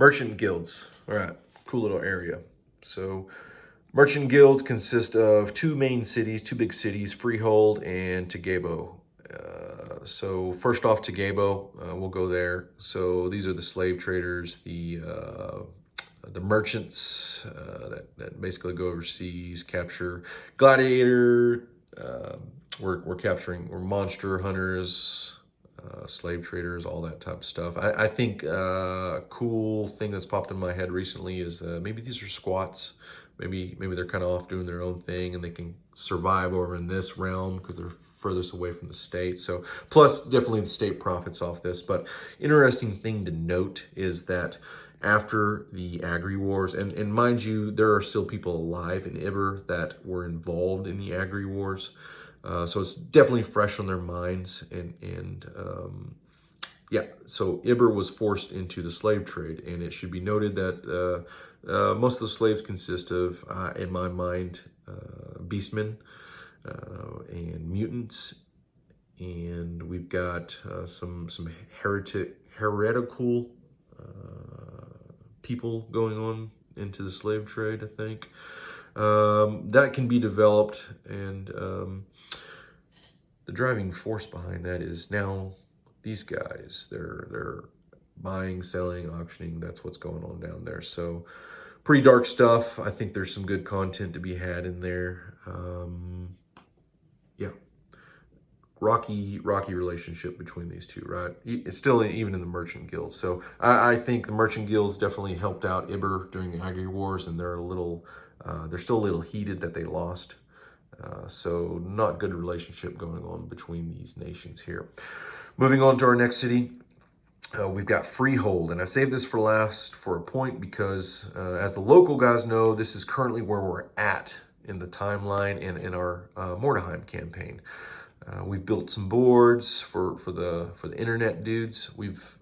Merchant guilds. All right, cool little area. So merchant guilds consist of two main cities, two big cities, Freehold and Tagabo. So first off, Tagabo, we'll go there. So these are the slave traders, the merchants that basically go overseas, capture gladiator. We're capturing, we're monster hunters, slave traders, all that type of stuff. I think a cool thing that's popped in my head recently is maybe these are squats. Maybe they're kind of off doing their own thing and they can survive over in this realm because they're furthest away from the state. So plus definitely the state profits off this. But interesting thing to note is that after the Agri Wars, and mind you, there are still people alive in Iber that were involved in the Agri Wars. So it's definitely fresh on their minds, yeah, so Iber was forced into the slave trade, and it should be noted that most of the slaves consist of, in my mind, beastmen and mutants, and we've got some heretical people going on into the slave trade, I think. That can be developed, and the driving force behind that is now these guys. They're buying, selling, auctioning. That's what's going on down there. So pretty dark stuff. I think there's some good content to be had in there. Yeah, rocky relationship between these two, right? It's still even in the merchant guild. So I think the merchant guilds definitely helped out Iber during the Agri Wars, and they're still a little heated that they lost. So not good relationship going on between these nations here. Moving on to our next city, we've got Freehold, and I saved this for last for a point because as the local guys know, this is currently where we're at in the timeline and in our Mordheim campaign. We've built some boards for the internet dudes. We've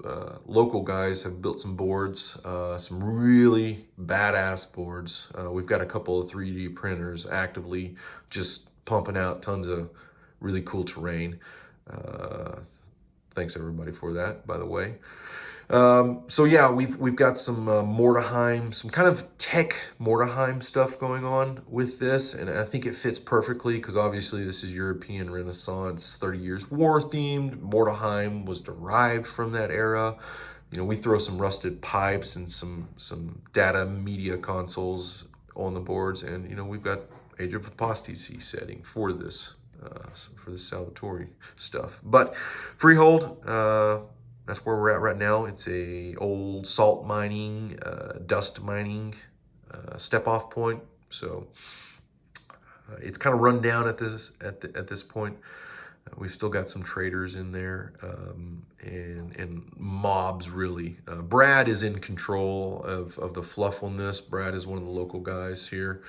local guys have built some boards, some really badass boards. We've got a couple of 3D printers actively just pumping out tons of really cool terrain. Thanks everybody for that, by the way. So yeah, we've got some Mordheim, some kind of tech Mordheim stuff going on with this, and I think it fits perfectly because obviously this is European Renaissance, 30 Years War themed. Mordheim was derived from that era. You know, we throw some rusted pipes and some data media consoles on the boards, and you know we've got Age of Apostasy setting for this Salvatore stuff. But Freehold. That's where we're at right now. It's a old salt mining, dust mining step off point. So it's kind of run down at this point. We've still got some traders in there and mobs really. Brad is in control of the fluff on this. Brad is one of the local guys here.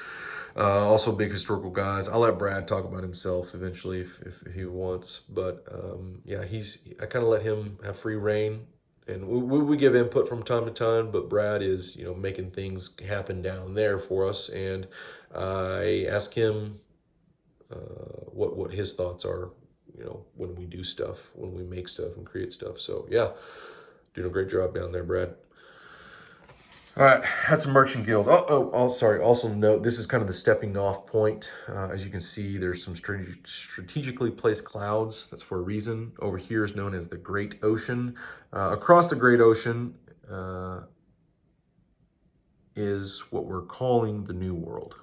Also big historical guys. I'll let Brad talk about himself eventually if he wants. But yeah, I kind of let him have free reign. And we give input from time to time, but Brad is, you know, making things happen down there for us. And I ask him what his thoughts are, you know, when we do stuff, when we make stuff and create stuff. So yeah, doing a great job down there, Brad. All right, had some merchant guilds. Sorry. Also note, this is kind of the stepping off point. As you can see, there's some strategically placed clouds. That's for a reason. Over here is known as the Great Ocean. Across the Great Ocean is what we're calling the New World.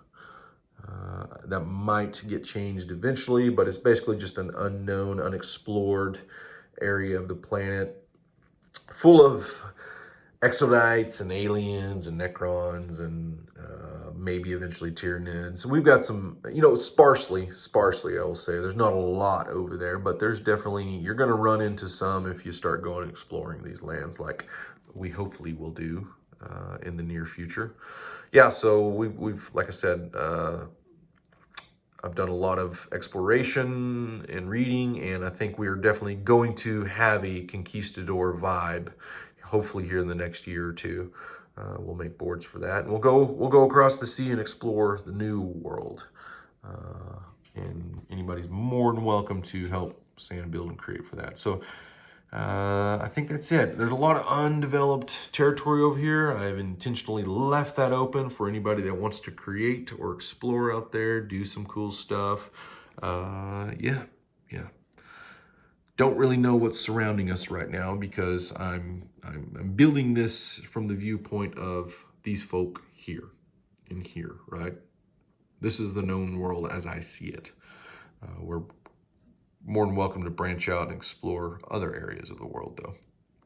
That might get changed eventually, but it's basically just an unknown, unexplored area of the planet full of exodites and aliens and necrons and maybe eventually Tyranids. So we've got some, you know, sparsely, I will say. There's not a lot over there, but there's definitely, you're going to run into some if you start going and exploring these lands like we hopefully will do in the near future. Yeah, so we've like I said, I've done a lot of exploration and reading, and I think we are definitely going to have a conquistador vibe. Hopefully here in the next year or two, we'll make boards for that, and we'll go across the sea and explore the New World. And anybody's more than welcome to help sand build and create for that. So I think that's it. There's a lot of undeveloped territory over here. I've intentionally left that open for anybody that wants to create or explore out there, do some cool stuff. Yeah. Don't really know what's surrounding us right now because I'm building this from the viewpoint of these folk here and here, right? This is the known world as I see it. We're more than welcome to branch out and explore other areas of the world, though.